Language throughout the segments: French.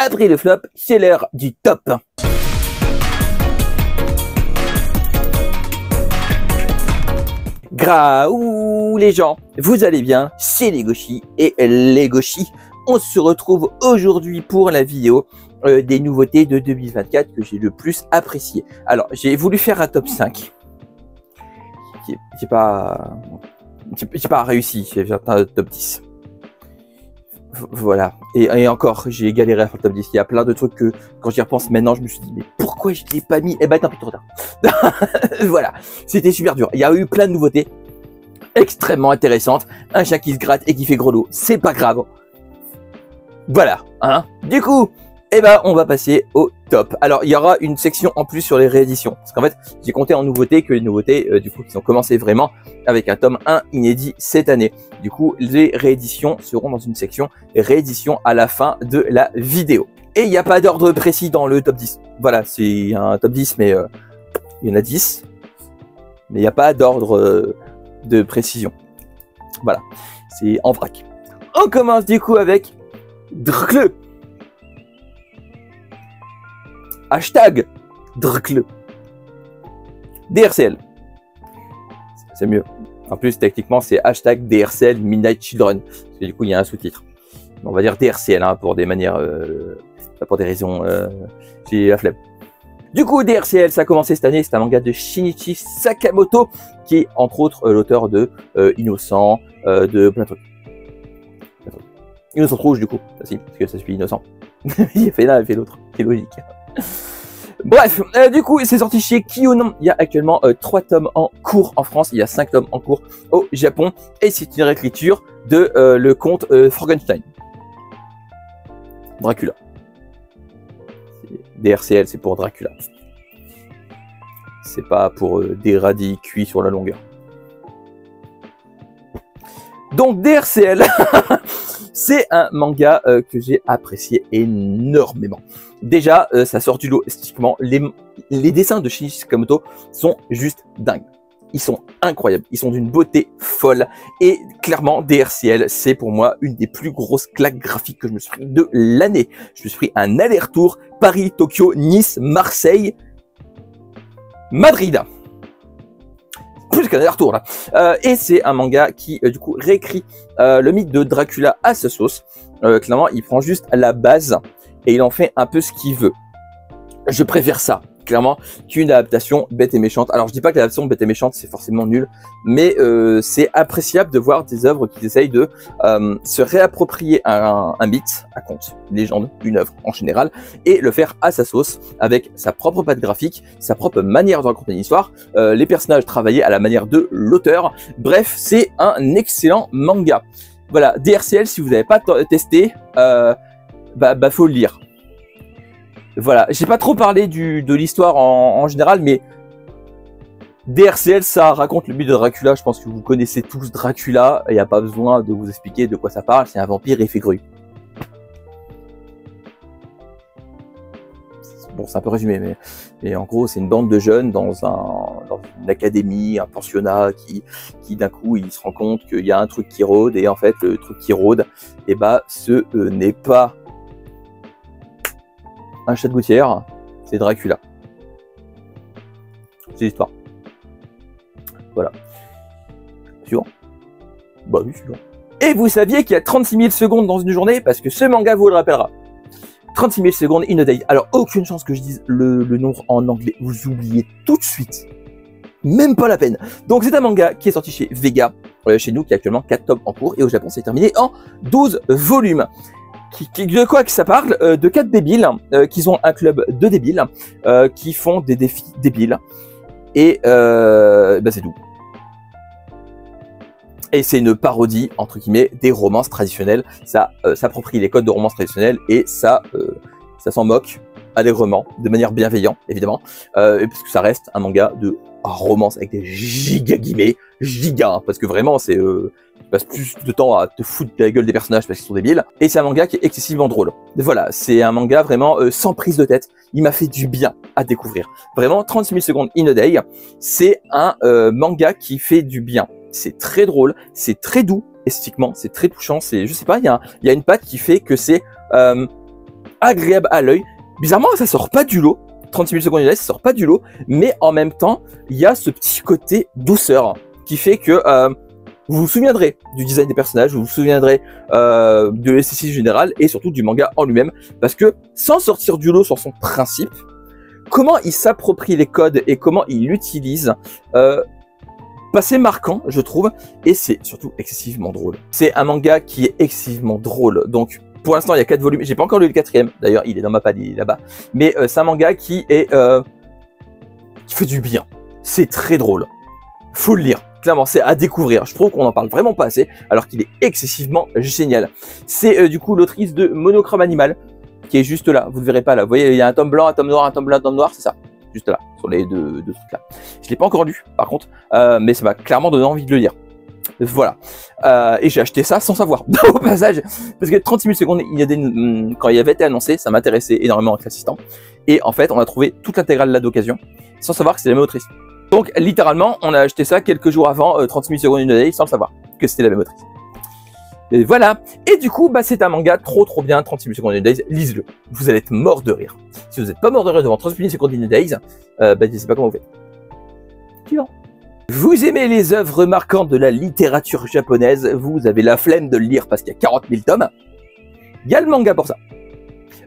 Après le flop, c'est l'heure du top. Graouh les gens, vous allez bien? C'est Legoshi et Legoshi. On se retrouve aujourd'hui pour la vidéo des nouveautés de 2024 que j'ai le plus apprécié. Alors, j'ai voulu faire un top 5. J'ai pas réussi, j'ai fait un top 10. Voilà. Et encore, j'ai galéré à faire le top 10. Il y a plein de trucs que, quand j'y repense maintenant, je me suis dit, mais pourquoi je ne l'ai pas mis? Eh ben, tant pis, trop tard. Voilà. C'était super dur. Il y a eu plein de nouveautés extrêmement intéressantes. Un chat qui se gratte et qui fait gros lot, c'est pas grave. Voilà. Hein. Du coup, eh ben, on va passer au top. Alors, il y aura une section en plus sur les rééditions. Parce qu'en fait, j'ai compté en nouveautés que les nouveautés, du coup, qui ont commencé vraiment avec un tome 1 inédit cette année. Du coup, les rééditions seront dans une section réédition à la fin de la vidéo. Et il n'y a pas d'ordre précis dans le top 10. Voilà, c'est un top 10, mais il y en a 10. Mais il n'y a pas d'ordre de précision. Voilà, c'est en vrac. On commence du coup avec Drkle. Hashtag Drkle. DRCL. C'est mieux. En plus, techniquement, c'est hashtag DRCL Midnight Children. Parce que du coup, il y a un sous-titre. On va dire DRCL hein, pour des manières, pas pour des raisons, j'ai la flemme. Du coup, DRCL, ça a commencé cette année. C'est un manga de Shinichi Sakamoto, qui est entre autres l'auteur de Innocent, de plein de trucs. Innocent Rouge, du coup. Ah, si, parce que ça suit Innocent. Il a fait l'un, il fait l'autre. C'est logique. Bref, du coup, c'est sorti chez Kyonon. Il y a actuellement 3 tomes en cours en France. Il y a 5 tomes en cours au Japon. Et c'est une réécriture de le conte Frankenstein. Dracula. DRCL, c'est pour Dracula. C'est pas pour des radis cuits sur la longueur. Donc DRCL, c'est un manga que j'ai apprécié énormément. Déjà, ça sort du lot esthétiquement. Les dessins de Shinichi Sakamoto sont juste dingues. Ils sont incroyables. Ils sont d'une beauté folle. Et clairement, DRCL, c'est pour moi une des plus grosses claques graphiques que je me suis pris de l'année. Je me suis pris un aller-retour Paris, Tokyo, Nice, Marseille, Madrid. Plus qu'un aller-retour là. Et c'est un manga qui, du coup, réécrit le mythe de Dracula à sa sauce. Clairement, il prend juste la base et il en fait un peu ce qu'il veut. Je préfère ça, clairement, qu'une adaptation bête et méchante. Alors, je dis pas que l'adaptation bête et méchante, c'est forcément nul, mais c'est appréciable de voir des œuvres qui essayent de se réapproprier un mythe, un conte, une légende, une œuvre en général, et le faire à sa sauce, avec sa propre patte graphique, sa propre manière de raconter une histoire, les personnages travaillés à la manière de l'auteur. Bref, c'est un excellent manga. Voilà, DRCL, si vous n'avez pas testé, faut le lire. Voilà, j'ai pas trop parlé de l'histoire en général, mais DRCL, ça raconte le mythe de Dracula. Je pense que vous connaissez tous Dracula. Il n'y a pas besoin de vous expliquer de quoi ça parle. C'est un vampire effet grue. Bon, c'est un peu résumé, mais en gros, c'est une bande de jeunes dans une académie, un pensionnat, qui d'un coup, ils se rendent compte qu'il y a un truc qui rôde, et en fait, le truc qui rôde, eh ben, ce n'est pas un chat de gouttière, c'est Dracula. C'est l'histoire. Voilà. Suivant. Bah oui, suivant. Et vous saviez qu'il y a 36 000 secondes dans une journée, parce que ce manga vous le rappellera. 36 000 secondes in a day. Alors, aucune chance que je dise le nombre en anglais. Vous oubliez tout de suite. Même pas la peine. Donc, c'est un manga qui est sorti chez Vega, chez nous, qui a actuellement 4 tomes en cours, et au Japon, c'est terminé en 12 volumes. De quoi que ça parle? De 4 débiles qui ont un club de débiles qui font des défis débiles. Et c'est tout. Et c'est une parodie, entre guillemets, des romances traditionnelles. Ça s'approprie les codes de romances traditionnelles et ça s'en moque allègrement, de manière bienveillante, évidemment. Parce que ça reste un manga de romance avec des giga guillemets, giga, parce que vraiment, c'est... tu passes plus de temps à te foutre de la gueule des personnages parce qu'ils sont débiles. Et c'est un manga qui est excessivement drôle. Voilà, c'est un manga vraiment sans prise de tête. Il m'a fait du bien à découvrir. Vraiment, 36 000 secondes in a day, c'est un manga qui fait du bien. C'est très drôle, c'est très doux esthétiquement, c'est très touchant. C'est, je sais pas, il y a une patte qui fait que c'est agréable à l'œil. Bizarrement, ça sort pas du lot. 36 000 secondes, ça sort pas du lot, mais en même temps, il y a ce petit côté douceur qui fait que vous vous souviendrez du design des personnages, vous vous souviendrez de l'esthétique générale et surtout du manga en lui-même, parce que sans sortir du lot sur son principe, comment il s'approprie les codes et comment il l'utilise, c'est marquant, je trouve, et c'est surtout excessivement drôle. C'est un manga qui est excessivement drôle, donc pour l'instant, il y a 4 volumes. J'ai pas encore lu le 4e. D'ailleurs, il est dans ma palle, il est là-bas. Mais c'est un manga qui est qui fait du bien. C'est très drôle. Faut le lire. Clairement, c'est à découvrir. Je trouve qu'on en parle vraiment pas assez, alors qu'il est excessivement génial. C'est du coup l'autrice de Monochrome Animal, qui est juste là. Vous le verrez pas là. Vous voyez, il y a un tome blanc, un tome noir, un tome blanc, un tome noir. C'est ça. Juste là, sur les deux trucs là. Je l'ai pas encore lu, par contre, mais ça m'a clairement donné envie de le lire. Voilà. Et j'ai acheté ça sans savoir, au passage, parce que 36 000 secondes, quand il avait été annoncé, ça m'intéressait énormément avec l'assistant. Et en fait, on a trouvé toute l'intégrale là d'occasion, sans savoir que c'était la même autrice. Donc, littéralement, on a acheté ça quelques jours avant 36 000 secondes in a day, sans le savoir que c'était la même autrice. Et voilà. Et du coup, c'est un manga trop bien, 36 000 secondes in a days, lise-le. Vous allez être mort de rire. Si vous n'êtes pas mort de rire devant 36 000 secondes in a days, je ne sais pas comment vous faites. Suivant. Vous aimez les œuvres marquantes de la littérature japonaise, vous avez la flemme de le lire parce qu'il y a 40 000 tomes. Il y a le manga pour ça.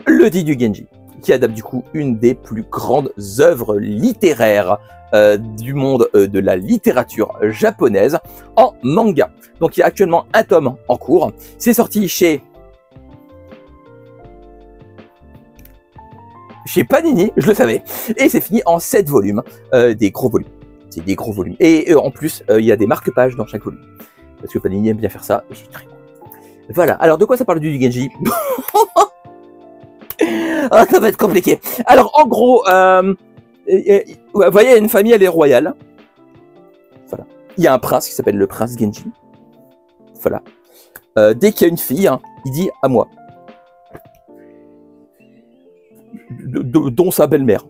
Le Didu Genji, qui adapte du coup une des plus grandes œuvres littéraires du monde de la littérature japonaise en manga. Donc il y a actuellement un tome en cours. C'est sorti chez Panini, je le savais. Et c'est fini en 7 volumes, des gros volumes. C'est des gros volumes. Et en plus, il y a des marque-pages dans chaque volume. Parce que Panini aime bien faire ça. Et je suis très content. Voilà. Alors, de quoi ça parle du Genji? Ah, ça va être compliqué. Alors, en gros, vous voyez, une famille, elle est royale. Voilà. Il y a un prince qui s'appelle le prince Genji. Voilà. Dès qu'il y a une fille, hein, il dit à moi. Dont sa belle-mère.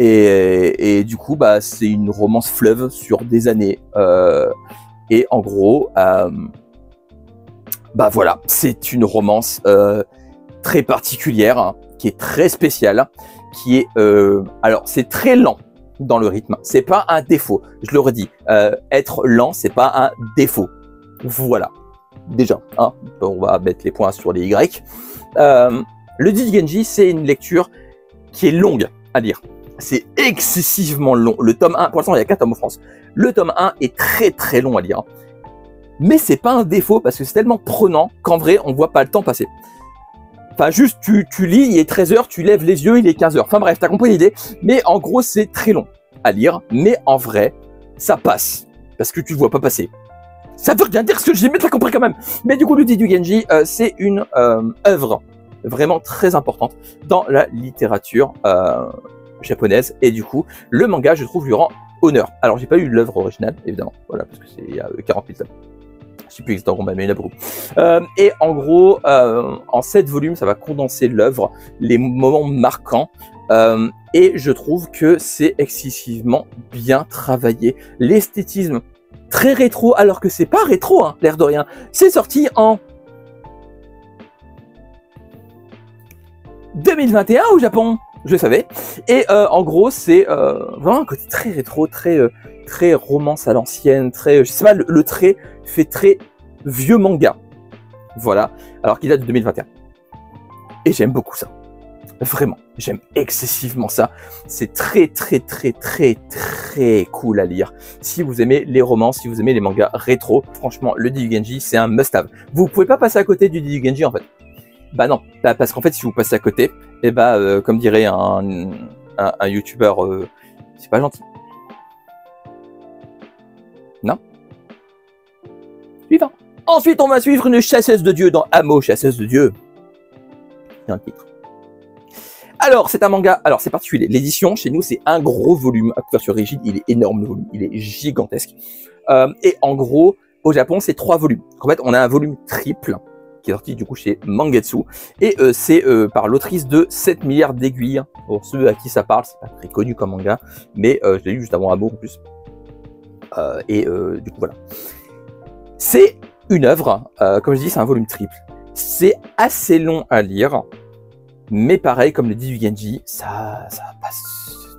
Et du coup, c'est une romance fleuve sur des années. Et en gros, voilà, c'est une romance très particulière, hein, qui est très spéciale, qui est... alors, c'est très lent dans le rythme. C'est pas un défaut. Je le redis, être lent, c'est pas un défaut. Voilà. Déjà, hein, on va mettre les points sur les Y. Le Didu Genji, c'est une lecture qui est longue à lire. C'est excessivement long. Le tome 1, pour l'instant, il y a 4 tomes en France. Le tome 1 est très long à lire. Mais c'est pas un défaut parce que c'est tellement prenant qu'en vrai, on voit pas le temps passer. Enfin, juste, tu lis, il est 13 h, tu lèves les yeux, il est 15 h. Enfin bref, t'as compris l'idée. Mais en gros, c'est très long à lire. Mais en vrai, ça passe. Parce que tu le vois pas passer. Ça veut rien dire ce que j'ai, mais t'as compris quand même. Mais du coup, le Didu Genji, c'est une œuvre vraiment très importante dans la littérature japonaise. Et du coup, le manga, je trouve, lui rend honneur. Alors, j'ai pas eu l'œuvre originale, évidemment. Voilà, parce que c'est il y a 40 000 tomes. Je sais plus exactement combien, mais il y en a beaucoup. Et en gros, en 7 volumes, ça va condenser l'œuvre, les moments marquants. Et je trouve que c'est excessivement bien travaillé. L'esthétisme très rétro, alors que c'est pas rétro, hein, l'air de rien. C'est sorti en 2021 au Japon, je le savais. Et en gros, c'est vraiment un côté très rétro, très romance à l'ancienne, très, je sais pas, le trait fait très vieux manga. Voilà, alors qu'il date de 2021. Et j'aime beaucoup ça. Vraiment, j'aime excessivement ça. C'est très cool à lire. Si vous aimez les romans, si vous aimez les mangas rétro, franchement, le Didu Genji, c'est un must-have. Vous pouvez pas passer à côté du Didu Genji, en fait. Bah non, parce qu'en fait, si vous passez à côté, et comme dirait un youtubeur, c'est pas gentil. Non. Suivant. Ensuite, on va suivre une chasseuse de dieu dans Amo, chasseuse de dieu. C'est un titre. Alors, c'est un manga, alors c'est particulier. L'édition, chez nous, c'est un gros volume à couverture rigide. Il est énorme, le volume. Il est gigantesque. Et en gros, au Japon, c'est 3 volumes. En fait, on a un volume triple qui est sorti du coup chez Mangetsu. Et c'est par l'autrice de 7 milliards d'aiguilles. Pour ceux à qui ça parle, c'est pas très connu comme manga. Mais je l'ai lu juste avant Amo en plus. Du coup, voilà. C'est une œuvre, comme je dis, c'est un volume triple, C'est assez long à lire, mais pareil, comme le dit du Genji, ça passe,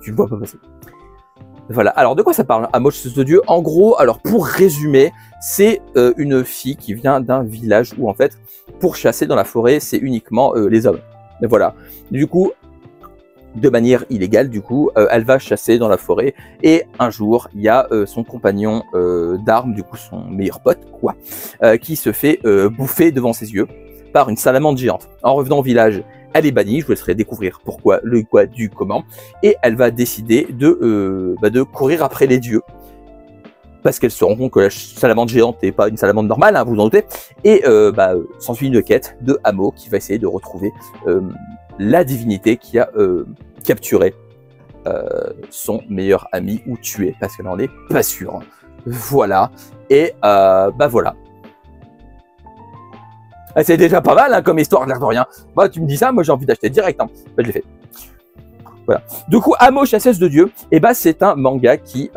tu le vois pas passer. Voilà, alors de quoi ça parle, Amo, chasseuse de Dieu? En gros, alors pour résumer, c'est une fille qui vient d'un village où en fait, pour chasser dans la forêt, c'est uniquement les hommes. Mais voilà, du coup, de manière illégale, du coup, elle va chasser dans la forêt et un jour, il y a son compagnon d'armes, du coup son meilleur pote, quoi, qui se fait bouffer devant ses yeux par une salamandre géante. En revenant au village, elle est bannie, je vous laisserai découvrir pourquoi, le quoi, du comment, et elle va décider de courir après les dieux, parce qu'elle se rend compte que la salamandre géante n'est pas une salamandre normale, hein, vous en doutez, et s'ensuit une quête de Amo qui va essayer de retrouver la divinité qui a capturé son meilleur ami ou tué, parce qu'elle n'en est pas sûre. Voilà, et voilà. C'est déjà pas mal hein, comme histoire, l'air de rien. Bah, tu me dis ça, moi j'ai envie d'acheter direct. Hein. Bah, je l'ai fait. Voilà. Du coup, Amo, chasseuse de Dieu, et c'est un manga qui,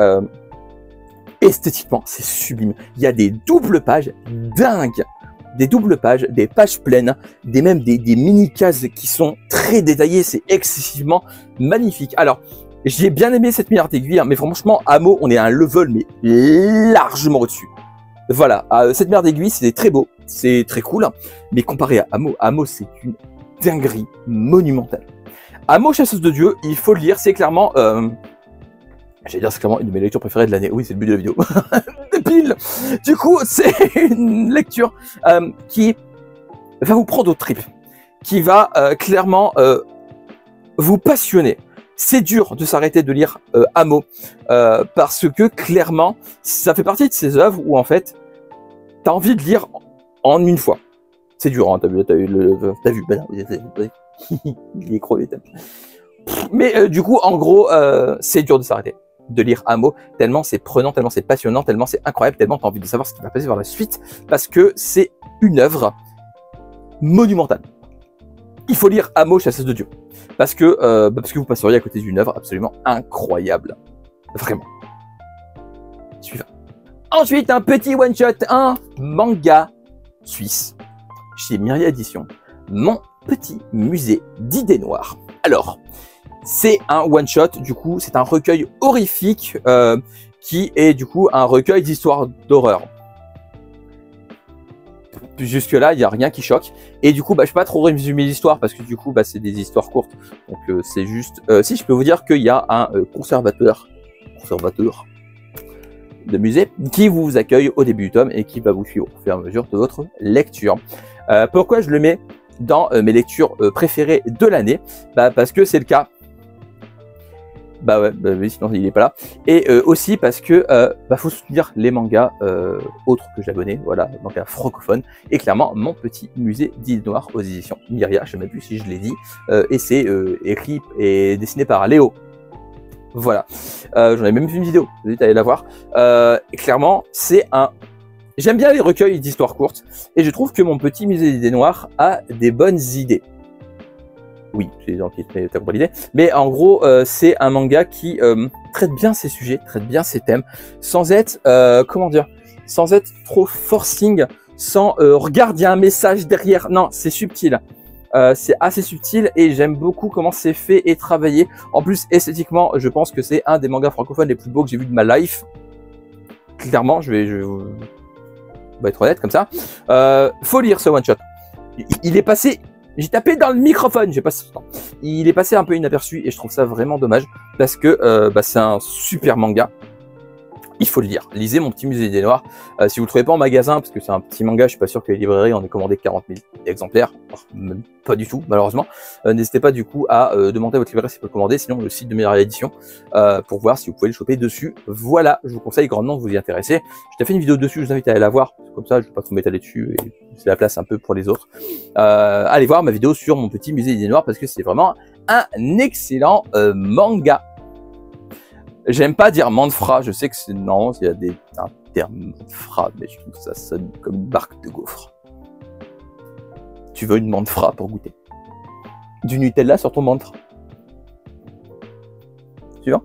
esthétiquement, c'est sublime. Il y a des doubles pages dingues. Des doubles pages, des pages pleines, même des mini-cases qui sont très détaillées. C'est excessivement magnifique. Alors, j'ai bien aimé cette milliard d'aiguilles, hein, mais franchement, Amo, on est à un level, mais largement au-dessus. Voilà, cette milliard d'aiguilles, c'est très beau, c'est très cool, mais comparé à Amo, c'est une dinguerie monumentale. Amo, chasseuse de Dieu, il faut le lire, c'est clairement, j'allais dire, c'est clairement une de mes lectures préférées de l'année. Oui, c'est le but de la vidéo. Débile. Du coup, c'est une lecture qui va vous prendre au trip, qui va clairement vous passionner. C'est dur de s'arrêter de lire Amo parce que clairement, ça fait partie de ces œuvres où en fait, t'as envie de lire en une fois. C'est dur, hein, t'as vu, ben non, il est crevé. Mais du coup, en gros, c'est dur de s'arrêter de lire Amo, tellement c'est prenant, tellement c'est passionnant, tellement c'est incroyable, tellement t'as envie de savoir ce qui va passer par la suite, parce que c'est une œuvre monumentale. Il faut lire Amo, chasseuse de Dieu. Parce que vous passeriez à côté d'une œuvre absolument incroyable. Vraiment. Suivant. Ensuite, un petit one-shot, un manga suisse, chez Myria Édition. Mon petit musée d'idées noires. Alors, c'est un one-shot, du coup, c'est un recueil horrifique qui est du coup un recueil d'histoires d'horreur. Jusque-là, il n'y a rien qui choque. Et du coup, je ne vais pas trop résumer l'histoire parce que du coup, c'est des histoires courtes. Donc, c'est juste... si, je peux vous dire qu'il y a un conservateur de musée qui vous accueille au début du tome et qui va vous suivre au fur et à mesure de votre lecture. Pourquoi je le mets dans mes lectures préférées de l'année? Parce que c'est le cas. Oui, sinon il est pas là. Et aussi parce que faut soutenir les mangas autres que j'abonnais, voilà, mangas francophones. Et clairement, mon petit musée d'idées noires aux éditions Myria, je ne sais même plus si je l'ai dit, et c'est écrit et dessiné par Léo. Voilà, j'en ai même fait une vidéo, vous allez la voir. Et clairement, c'est un... J'aime bien les recueils d'histoires courtes, et je trouve que mon petit musée d'idées noires a des bonnes idées. Oui, c'est gentil, t'as compris l'idée. Mais en gros, c'est un manga qui traite bien ses sujets, traite bien ses thèmes, sans être, comment dire, sans être trop forcing, sans regarde, il y a un message derrière. Non, c'est subtil. C'est assez subtil et j'aime beaucoup comment c'est fait et travaillé. En plus, esthétiquement, je pense que c'est un des mangas francophones les plus beaux que j'ai vu de ma life. Clairement, je vais être honnête comme ça. Faut lire ce one shot. Il est passé. J'ai tapé dans le microphone, j'ai passé ce temps. Il est passé un peu inaperçu et je trouve ça vraiment dommage parce que c'est un super manga. Il faut le lire. Lisez Mon petit musée des noirs. Si vous le trouvez pas en magasin, parce que c'est un petit manga, je suis pas sûr que les librairies en aient commandé 40 000 exemplaires. Même pas du tout, malheureusement. N'hésitez pas du coup à demander à votre librairie si vous pouvez le commander, sinon le site de Myria Édition, pour voir si vous pouvez le choper dessus. Voilà, je vous conseille grandement de vous y intéresser. Je t'ai fait une vidéo dessus, je vous invite à aller la voir. Comme ça, je ne vais pas trop m'étaler dessus et c'est la place un peu pour les autres. Allez voir ma vidéo sur Mon petit musée des noirs parce que c'est vraiment un excellent manga. J'aime pas dire manfra, je sais que c'est non, il y a un terme manfra, mais je trouve que ça sonne comme une barque de gaufre. Tu veux une manfra pour goûter? Du Nutella sur ton manfra. Suivant.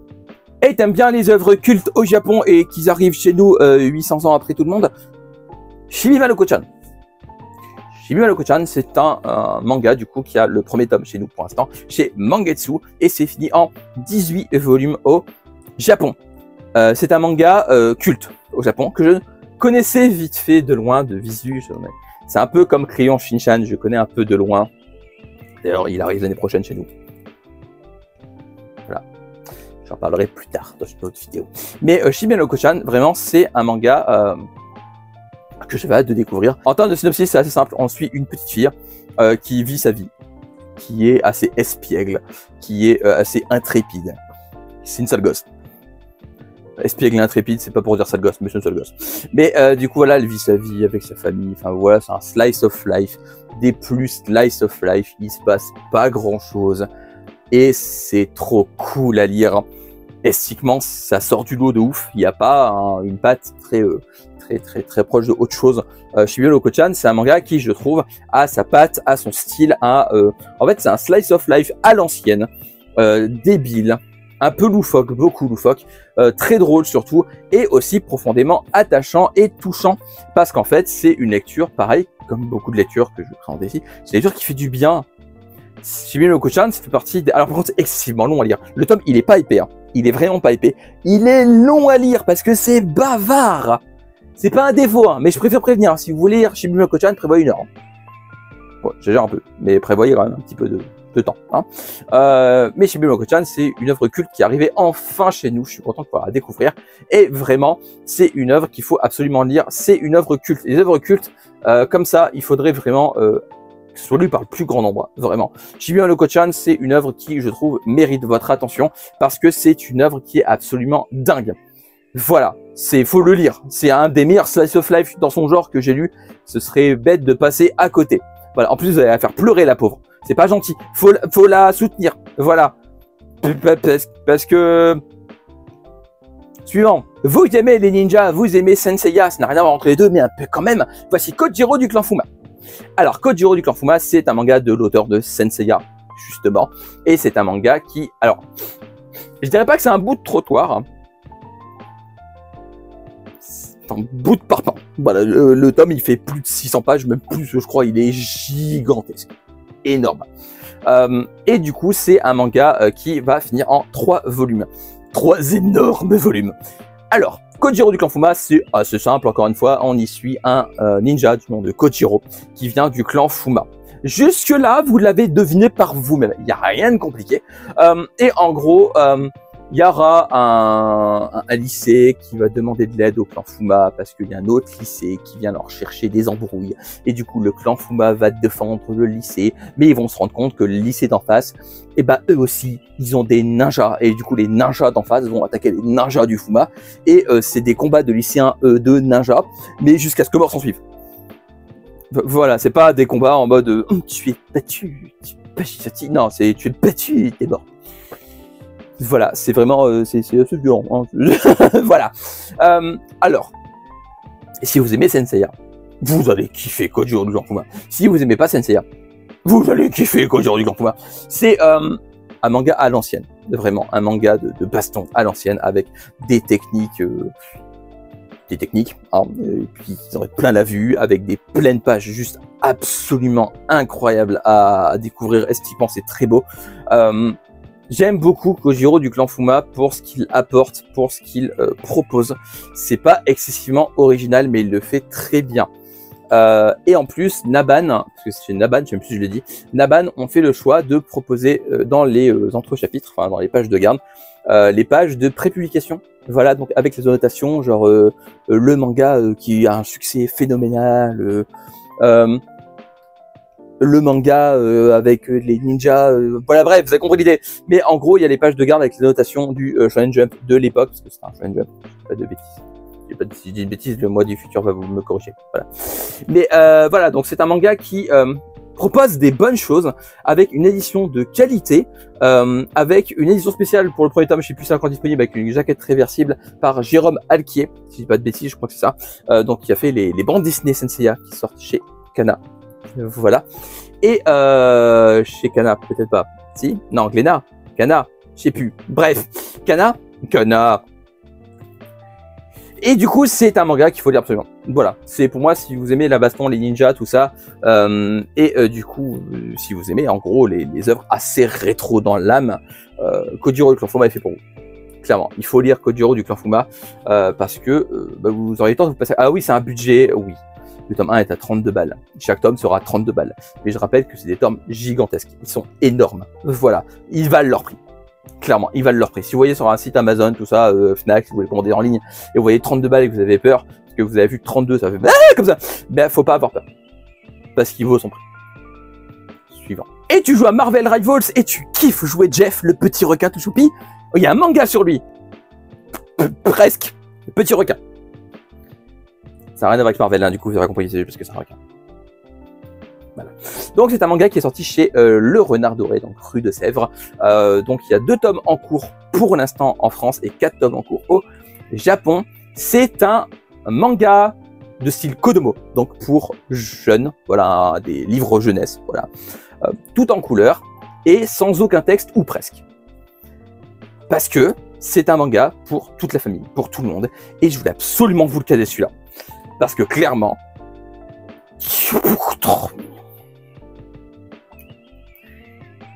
Et t'aimes bien les œuvres cultes au Japon et qu'ils arrivent chez nous 800 ans après tout le monde? Shibima no Ko-chan. Shibuya Loko-chan, c'est un manga du coup qui a le premier tome chez nous pour l'instant, chez Mangetsu, et c'est fini en 18 volumes au Japon. C'est un manga culte au Japon que je connaissais vite fait de loin, de visu. C'est un peu comme Crayon Shinchan, je connais un peu de loin. D'ailleurs, il arrive l'année prochaine chez nous. Voilà. J'en parlerai plus tard dans une autre vidéo. Mais Shibuya Loko-chan, vraiment, c'est un manga que j'avais hâte de découvrir. En termes de synopsis, c'est assez simple. On suit une petite fille qui vit sa vie, qui est assez espiègle, qui est assez intrépide. C'est une sale gosse. Espiègle et intrépide, c'est pas pour dire sale gosse, mais c'est une sale gosse. Mais du coup, voilà, elle vit sa vie avec sa famille. Enfin voilà, c'est un slice of life. Des plus slice of life, il se passe pas grand chose. Et c'est trop cool à lire. Esthétiquement, ça sort du lot de ouf. Il n'y a pas une patte très proche de autre chose. Shibuya Loko-chan, c'est un manga qui, je trouve, a sa patte, a son style. En fait, c'est un slice of life à l'ancienne, débile, un peu loufoque, beaucoup loufoque, très drôle surtout, et aussi profondément attachant et touchant, parce qu'en fait, c'est une lecture, pareil, comme beaucoup de lectures que je présente ici, c'est une lecture qui fait du bien. Shibuya Loko-chan, ça fait partie des... Alors par contre, c'est excessivement long à lire. Le tome, il est pas épais, hein. Il est vraiment pas épais. Il est long à lire, parce que c'est bavard. C'est pas un défaut, hein, mais je préfère prévenir. Si vous voulez lire Shibuya Loko-chan, prévoyez 1 heure. Bon, j'exagère un peu, mais prévoyez quand même un petit peu de temps. Hein. Mais Shibuya Loko-chan, c'est une œuvre culte qui est arrivée enfin chez nous. Je suis content de pouvoir la découvrir. Et vraiment, c'est une œuvre qu'il faut absolument lire. C'est une œuvre culte. Les œuvres cultes, comme ça, il faudrait vraiment que ce soit lu par le plus grand nombre. Vraiment. Shibuya Loko-chan, c'est une œuvre qui, je trouve, mérite votre attention parce que c'est une œuvre qui est absolument dingue. Voilà, faut le lire. C'est un des meilleurs slice of life dans son genre que j'ai lu. Ce serait bête de passer à côté. Voilà. En plus, vous allez la faire pleurer, la pauvre. C'est pas gentil. Faut la soutenir. Voilà. Parce que... Suivant. Vous aimez les ninjas, vous aimez Senseiya. Ça n'a rien à voir entre les deux, mais un peu quand même. Voici Kojiro du clan Fuma. Alors, Kojiro du clan Fuma, c'est un manga de l'auteur de Senseiya, justement. Et c'est un manga qui... Alors, je dirais pas que c'est un bout de trottoir, hein. Un bout de parpaing. Voilà, le tome il fait plus de 600 pages, même plus, je crois, il est gigantesque, énorme. Et du coup, c'est un manga qui va finir en 3 volumes, 3 énormes volumes. Alors, Kojiro du clan Fuma, c'est assez simple. Encore une fois, on y suit un ninja du nom de Kojiro qui vient du clan Fuma. Jusque là, vous l'avez deviné par vous-même. Il n'y a rien de compliqué. Et en gros. Il y aura un lycée qui va demander de l'aide au clan Fuma parce qu'il y a un autre lycée qui vient leur chercher des embrouilles. Et du coup, le clan Fuma va défendre le lycée, mais ils vont se rendre compte que le lycée d'en face, eh ben, eux aussi, ils ont des ninjas. Et du coup, les ninjas d'en face vont attaquer les ninjas du Fuma. Et c'est des combats de lycéens de ninjas, mais jusqu'à ce que mort s'en suive. Voilà, c'est pas des combats en mode tu es battu, non, c'est tu es battu et t'es mort. Voilà, c'est vraiment, c'est assez violent. Hein. Voilà. Alors, si vous aimez Senseiya, vous allez kiffer Kojiro du clan Fuma. Si vous aimez pas Senseiya, vous allez kiffer Kojiro du clan Fuma. C'est un manga à l'ancienne, vraiment un manga de baston à l'ancienne avec des techniques, hein, et puis ils auraient plein la vue avec des pleines pages juste absolument incroyables à découvrir. Esthétiquement, c'est très beau. J'aime beaucoup Kojiro du clan Fuma pour ce qu'il apporte, pour ce qu'il propose. C'est pas excessivement original, mais il le fait très bien. Et en plus, Naban, parce que c'est Naban, je sais même plus si je l'ai dit, Naban ont fait le choix de proposer dans les entre-chapitres, enfin dans les pages de garde, les pages de prépublication. Voilà, donc avec les annotations, genre le manga qui a un succès phénoménal, le manga avec les ninjas, voilà, bref, vous avez compris l'idée. Mais en gros, il y a les pages de garde avec les annotations du Shonen Jump de l'époque, parce que c'est un Shonen Jump, pas de bêtises. Si je dis une bêtise, le mois du futur va vous me corriger. Voilà. Mais voilà, donc c'est un manga qui propose des bonnes choses avec une édition de qualité, avec une édition spéciale pour le premier tome, je sais plus si c'est encore disponible, avec une jaquette réversible par Jérôme Alquier, si je dis pas de bêtises, je crois que c'est ça. Donc qui a fait les bandes Disney Senseiya qui sortent chez Kana. Voilà. Et chez Kana, peut-être pas. Si? Non, Glénat. Kana. Je sais plus. Bref. Kana. Et du coup, c'est un manga qu'il faut lire absolument. Voilà, c'est pour moi, si vous aimez la baston, les ninjas, tout ça, du coup, si vous aimez en gros les œuvres assez rétro dans l'âme, Kojiro du Clan Fuma est fait pour vous. Clairement, il faut lire Kojiro du Clan Fuma parce que vous aurez le temps de vous passer. Ah oui, c'est un budget, oui. Le tome 1 est à 32 balles. Chaque tome sera à 32 balles. Mais je rappelle que c'est des tomes gigantesques. Ils sont énormes. Voilà, ils valent leur prix. Clairement, ils valent leur prix. Si vous voyez sur un site Amazon, tout ça, Fnac, si vous voulez commander en ligne, et vous voyez 32 balles et que vous avez peur, parce que vous avez vu 32, ça fait comme ça, ben faut pas avoir peur. Parce qu'il vaut son prix. Suivant. Et tu joues à Marvel Rivals et tu kiffes jouer Jeff, le petit requin tout choupi. Il y a un manga sur lui. Presque. Le petit requin. Ça n'a rien à voir avec Marvel, hein, du coup vous aurez compris, c'est juste parce que c'est un requin. Voilà. Donc c'est un manga qui est sorti chez Le Renard Doré, donc Rue de Sèvres. Donc il y a 2 tomes en cours pour l'instant en France et 4 tomes en cours au Japon. C'est un manga de style Kodomo, donc pour jeunes, voilà, des livres jeunesse, voilà, tout en couleur et sans aucun texte ou presque. Parce que c'est un manga pour toute la famille, pour tout le monde, et je voulais absolument vous le caser celui-là. Parce que clairement, c'est beaucoup trop mignon.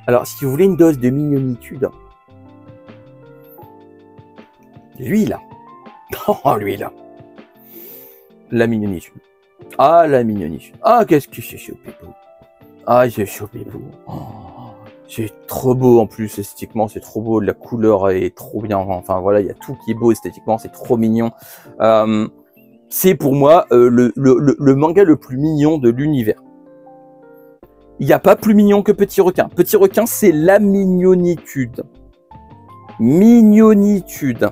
Alors, si vous voulez une dose de mignonitude, lui là, oh lui là, la mignonitude. Ah la mignonitude. Ah qu'est-ce que c'est chaud pépou. Ah j'ai chaud pépou. Oh, c'est trop beau en plus esthétiquement, c'est trop beau, la couleur est trop bien. Enfin voilà, il y a tout qui est beau esthétiquement, c'est trop mignon. C'est pour moi le manga le plus mignon de l'univers. Il n'y a pas plus mignon que Petit Requin. Petit Requin, c'est la mignonitude. Mignonitude.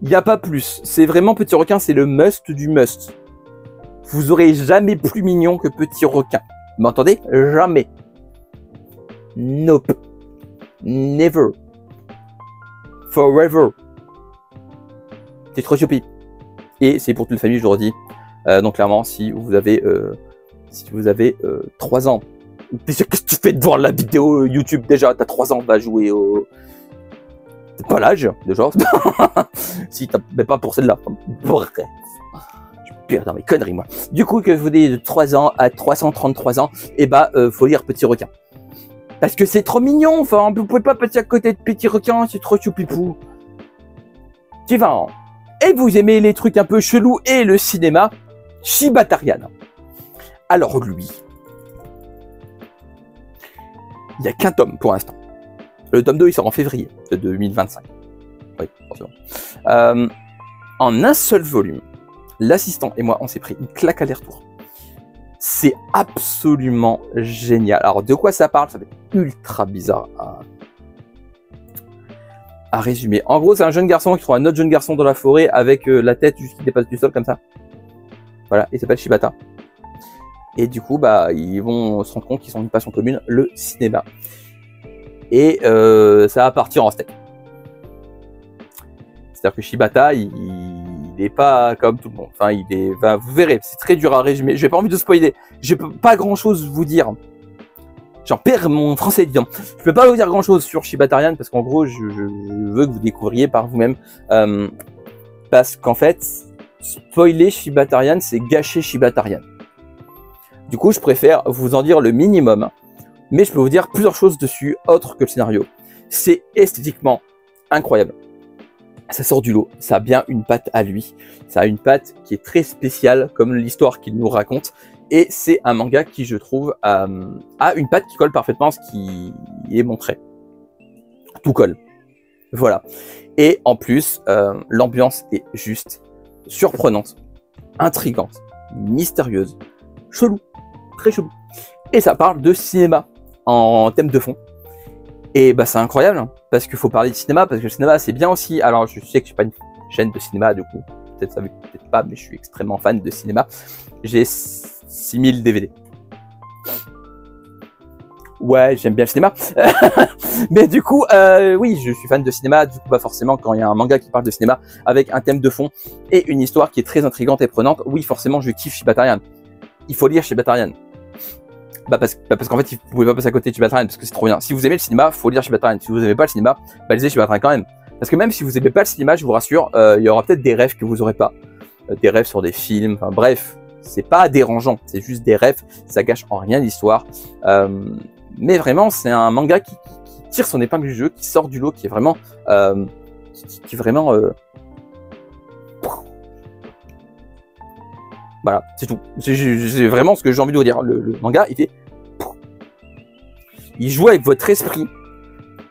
Il n'y a pas plus. C'est vraiment Petit Requin, c'est le must du must. Vous aurez jamais plus mignon que Petit Requin. Vous m'entendez? Jamais. Nope. Never. Forever. C'est trop choupi. Et c'est pour toute la famille, je le redis. Donc clairement, si vous avez 3 ans, qu'est-ce que tu fais devant la vidéo YouTube déjà? T'as 3 ans, va jouer au... C'est pas l'âge, déjà. Si t'as... Mais pas pour celle-là. Bref. Je perds dans mes conneries, moi. Du coup, que vous ayez de 3 ans à 333 ans, et faut lire Petit Requin. Parce que c'est trop mignon, enfin, vous pouvez pas passer à côté de Petit Requin, c'est trop choupipou. Suivant. Et vous aimez les trucs un peu chelous et le cinéma, Shibatarian. Alors lui, il n'y a qu'un tome pour l'instant. Le tome 2, il sort en février de 2025. Oui, forcément. En un seul volume, l'assistant et moi, on s'est pris une claque aller-retour. C'est absolument génial. Alors, de quoi ça parle? Ça va être ultra bizarre à résumer. En gros, c'est un jeune garçon qui trouve un autre jeune garçon dans la forêt avec la tête juste qui dépasse du sol comme ça. Voilà, il s'appelle Shibata. Et du coup, ils vont se rendre compte qu'ils ont une passion commune, le cinéma. Et ça va partir en steak. C'est-à-dire que Shibata, il n'est pas comme tout le monde. Enfin, vous verrez, c'est très dur à résumer. J'ai pas envie de spoiler. Je peux pas grand-chose vous dire. J'en perds mon français évident. Je peux pas vous dire grand-chose sur Shibatarian parce qu'en gros, je veux que vous découvriez par vous-même. Parce qu'en fait, spoiler Shibatarian, c'est gâcher Shibatarian. Du coup, je préfère vous en dire le minimum, mais je peux vous dire plusieurs choses dessus, autres que le scénario. C'est esthétiquement incroyable. Ça sort du lot, ça a bien une patte à lui. Ça a une patte qui est très spéciale, comme l'histoire qu'il nous raconte. Et c'est un manga qui, je trouve, a une patte qui colle parfaitement à ce qui est montré. Tout colle. Voilà. Et en plus, l'ambiance est juste surprenante, intrigante, mystérieuse, chelou, très chelou. Et ça parle de cinéma en thème de fond. Et c'est incroyable, hein, parce qu'il faut parler de cinéma, parce que le cinéma c'est bien aussi. Alors je sais que je suis pas une chaîne de cinéma, du coup, peut-être ça veut peut-être pas, mais je suis extrêmement fan de cinéma. J'ai 6000 DVD. Ouais, j'aime bien le cinéma. Mais du coup, oui, je suis fan de cinéma. Du coup, forcément, quand il y a un manga qui parle de cinéma avec un thème de fond et une histoire qui est très intrigante et prenante, oui, forcément, je kiffe Shibatarian. Il faut lire Shibatarian. Parce qu'en fait, vous pouvez pas passer à côté de Shibatarian parce que c'est trop bien. Si vous aimez le cinéma, faut lire Shibatarian. Si vous aimez pas le cinéma, lisez Shibatarian quand même. Parce que même si vous n'aimez pas le cinéma, je vous rassure, il y aura peut-être des rêves que vous n'aurez pas. Des rêves sur des films, enfin bref, c'est pas dérangeant, c'est juste des rêves, ça gâche en rien l'histoire. Mais vraiment, c'est un manga qui tire son épingle du jeu, qui sort du lot, qui est vraiment... qui est vraiment... Voilà, c'est tout. C'est vraiment ce que j'ai envie de vous dire. Le manga, il fait... Il joue avec votre esprit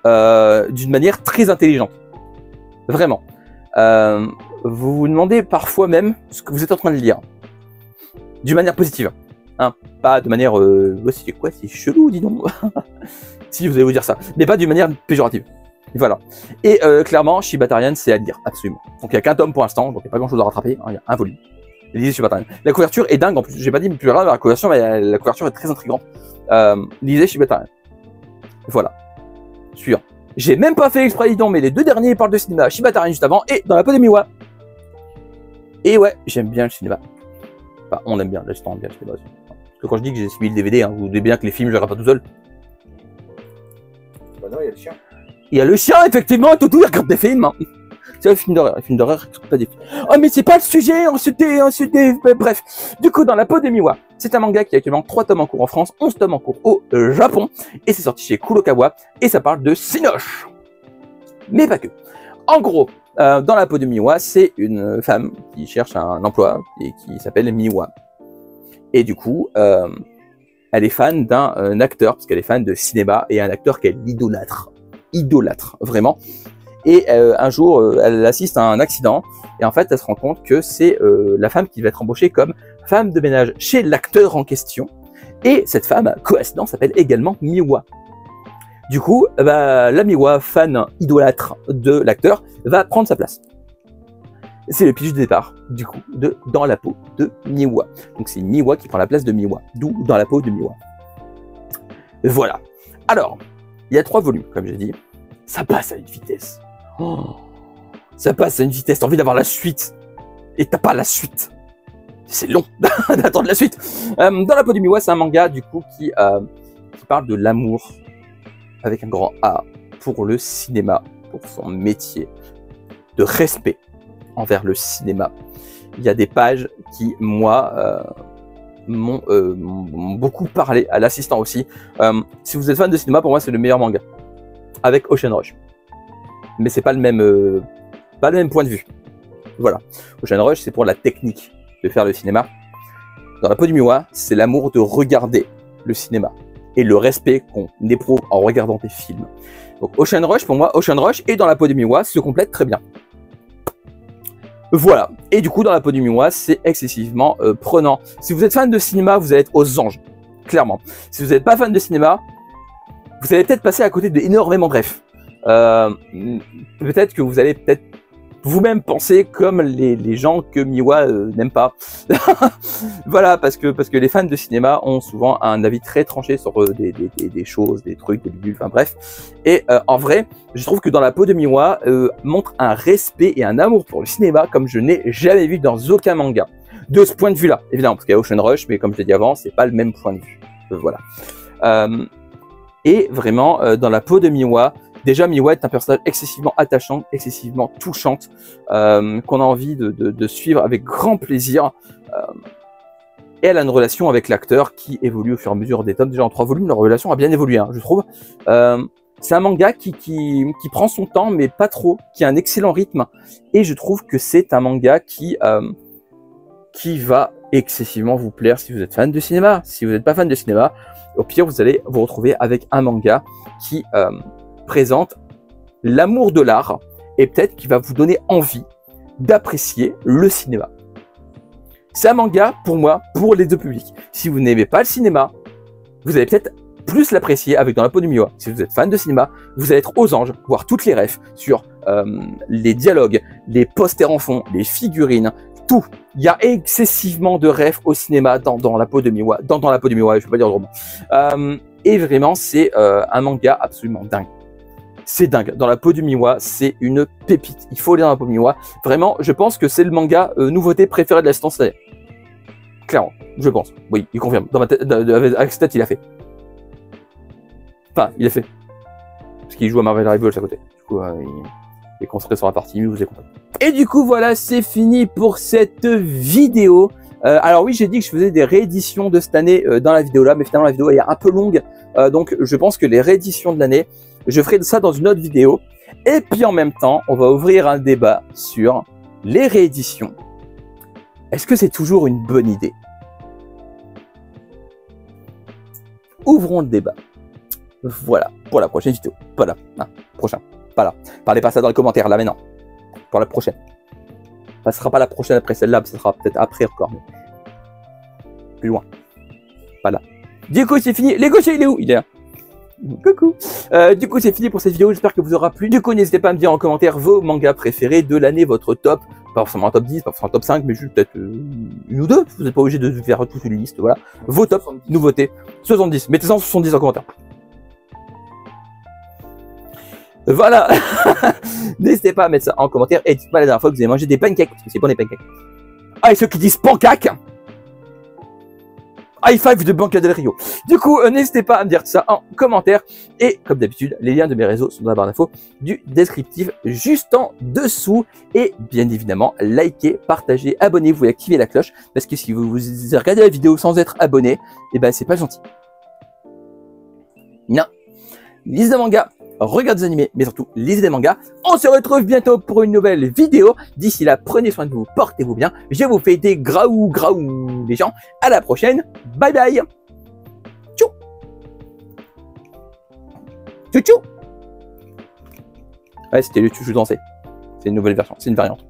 d'une manière très intelligente. Vraiment. Vous vous demandez parfois même ce que vous êtes en train de lire. D'une manière positive. Hein, pas de manière... c'est quoi? C'est chelou, dis donc. Si, vous allez vous dire ça. Mais pas d'une manière péjorative. Voilà. Et clairement, Shibatarian, c'est à lire, absolument. Donc il n'y a qu'un tome pour l'instant, donc il n'y a pas grand-chose à rattraper. Hein, il y a un volume. Lisez Shibatarian. La couverture est dingue en plus. J'ai pas dit plus grave la couverture, mais la couverture est très intrigante. Lisez Shibatarian. Voilà. Suivant. J'ai même pas fait exprès, dis donc, mais les deux derniers parlent de cinéma. Shibatarian juste avant et dans la peau de Miwa. Et ouais, j'aime bien le cinéma. Enfin, on aime bien, l'assistant aime bien le cinéma aussi. Parce que quand je dis que j'ai suivi le DVD, hein, vous savez bien que les films, je les regarde pas tout seul. Bah non, il y a le chien. Il y a le chien, effectivement, Toutou, il regarde des films. C'est un film d'horreur. Les films d'horreur, il regarde pas des films. Oh, mais c'est pas le sujet, bref. Du coup, dans la peau de Miwa, c'est un manga qui a actuellement 3 tomes en cours en France, 11 tomes en cours au Japon, et c'est sorti chez Kurokawa, et ça parle de Cinoche. Mais pas que. En gros, dans la peau de Miwa, c'est une femme qui cherche un emploi, et qui s'appelle Miwa. Et du coup, elle est fan d'un acteur, parce qu'elle est fan de cinéma, et un acteur qu'elle idolâtre, vraiment. Et un jour, elle assiste à un accident, et en fait, elle se rend compte que c'est la femme qui va être embauchée comme femme de ménage chez l'acteur en question. Et cette femme, coïncidence, s'appelle également Miwa. Du coup, bah, la Miwa, fan idolâtre de l'acteur, va prendre sa place. C'est le pitch de départ, du coup, de Dans la peau de Miwa. Donc c'est Miwa qui prend la place de Miwa, d'où Dans la peau de Miwa. Voilà. Alors, il y a 3 volumes, comme j'ai dit. Ça passe à une vitesse. Oh, ça passe à une vitesse, t'as envie d'avoir la suite. Et t'as pas la suite. C'est long d'attendre la suite. Dans la peau de Miwa, c'est un manga, du coup, qui parle de l'amour, avec un grand A, pour le cinéma, pour son métier, de respect envers le cinéma. Il y a des pages qui, moi, m'ont beaucoup parlé, à l'assistant aussi. Si vous êtes fan de cinéma, pour moi, c'est le meilleur manga. Avec Ocean Rush. Mais c'est pas le même point de vue. Voilà. Ocean Rush, c'est pour la technique de faire le cinéma. Dans la peau du Miwa, c'est l'amour de regarder le cinéma et le respect qu'on éprouve en regardant des films. Donc Ocean Rush, pour moi, Ocean Rush et Dans la peau du Miwa se complètent très bien. Voilà. Et du coup, Dans la peau du Miwa, c'est excessivement prenant. Si vous êtes fan de cinéma, vous allez être aux anges. Clairement. Si vous n'êtes pas fan de cinéma, vous allez peut-être passer à côté d'énormément de rêves. Peut-être que vous allez vous-même penser comme les gens que Miwa n'aime pas. Voilà, parce que les fans de cinéma ont souvent un avis très tranché sur des choses, des trucs, des bidules, enfin bref. Et en vrai, je trouve que Dans la peau de Miwa montre un respect et un amour pour le cinéma comme je n'ai jamais vu dans aucun manga. De ce point de vue-là, évidemment, parce qu'il y a Ocean Rush, mais comme je l'ai dit avant, c'est pas le même point de vue. Voilà. Et vraiment, Dans la peau de Miwa, déjà, Miwa est un personnage excessivement attachant, excessivement touchante, qu'on a envie de suivre avec grand plaisir. Et elle a une relation avec l'acteur qui évolue au fur et à mesure des tomes. Déjà en 3 volumes, leur relation a bien évolué, hein, je trouve. C'est un manga qui prend son temps, mais pas trop, qui a un excellent rythme. Et je trouve que c'est un manga qui va excessivement vous plaire si vous êtes fan de cinéma. Si vous n'êtes pas fan de cinéma, au pire, vous allez vous retrouver avec un manga qui présente l'amour de l'art et peut-être qui va vous donner envie d'apprécier le cinéma. C'est un manga, pour moi, pour les deux publics. Si vous n'aimez pas le cinéma, vous allez peut-être plus l'apprécier avec Dans la peau du Miwa. Si vous êtes fan de cinéma, vous allez être aux anges, voir toutes les refs sur les dialogues, les posters en fond, les figurines, tout. Il y a excessivement de refs au cinéma dans la peau de Miwa. Dans la peau de Miwa, je ne peux pas dire autrement. Et vraiment, c'est un manga absolument dingue. C'est dingue. Dans la peau du Miwa, c'est une pépite. Il faut lire Dans la peau du Miwa. Vraiment, je pense que c'est le manga nouveauté préféré de l'assistance. Clairement, je pense. Oui, il confirme. Dans ma tête, avec cette tête, il a fait. Enfin, il a fait. Parce qu'il joue à Marvel Rivals à côté. Du coup, et qu'on se serait sur la partie, vous avez compris. Et du coup, voilà, c'est fini pour cette vidéo. Alors oui, j'ai dit que je faisais des rééditions de cette année dans la vidéo là, mais finalement la vidéo est un peu longue, donc je pense que les rééditions de l'année, je ferai ça dans une autre vidéo. Et puis en même temps, on va ouvrir un débat sur les rééditions. Est-ce que c'est toujours une bonne idée? Ouvrons le débat. Voilà, pour la prochaine vidéo. Pas là, hein, prochain, pas là. Parlez pas ça dans les commentaires, là, mais non. Pour la prochaine. Ça sera pas la prochaine après celle-là, ça sera peut-être après encore. Mais... plus loin. Pas là. Du coup, c'est fini. Les gauchers, il est où? Il est là. Coucou. Du coup, c'est fini pour cette vidéo. J'espère que vous aura plu. Du coup, n'hésitez pas à me dire en commentaire vos mangas préférés de l'année, votre top. Pas forcément un top 10, pas forcément un top 5, mais juste peut-être une ou deux. Vous n'êtes pas obligé de faire toute une liste. Voilà. Vos tops, nouveautés. 70. Mettez ça en 70 en commentaire. Voilà. N'hésitez pas à mettre ça en commentaire. Et dites-moi la dernière fois que vous avez mangé des pancakes. Parce que c'est bon les pancakes. Ah, et ceux qui disent pancakes. High five de Banca del Rio. Du coup, n'hésitez pas à me dire ça en commentaire. Et comme d'habitude, les liens de mes réseaux sont dans la barre d'infos du descriptif juste en dessous. Et bien évidemment, likez, partagez, abonnez-vous et activez la cloche. Parce que si vous regardez la vidéo sans être abonné, eh ben c'est pas gentil. Non. Liste de mangas. Regardez des animés, mais surtout lisez des mangas. On se retrouve bientôt pour une nouvelle vidéo. D'ici là, prenez soin de vous, portez-vous bien. Je vous fais des graou les gens. À la prochaine. Bye bye. Tchou. Tchou tchou. Ouais, c'était le tchou dansé. C'est une nouvelle version, c'est une variante.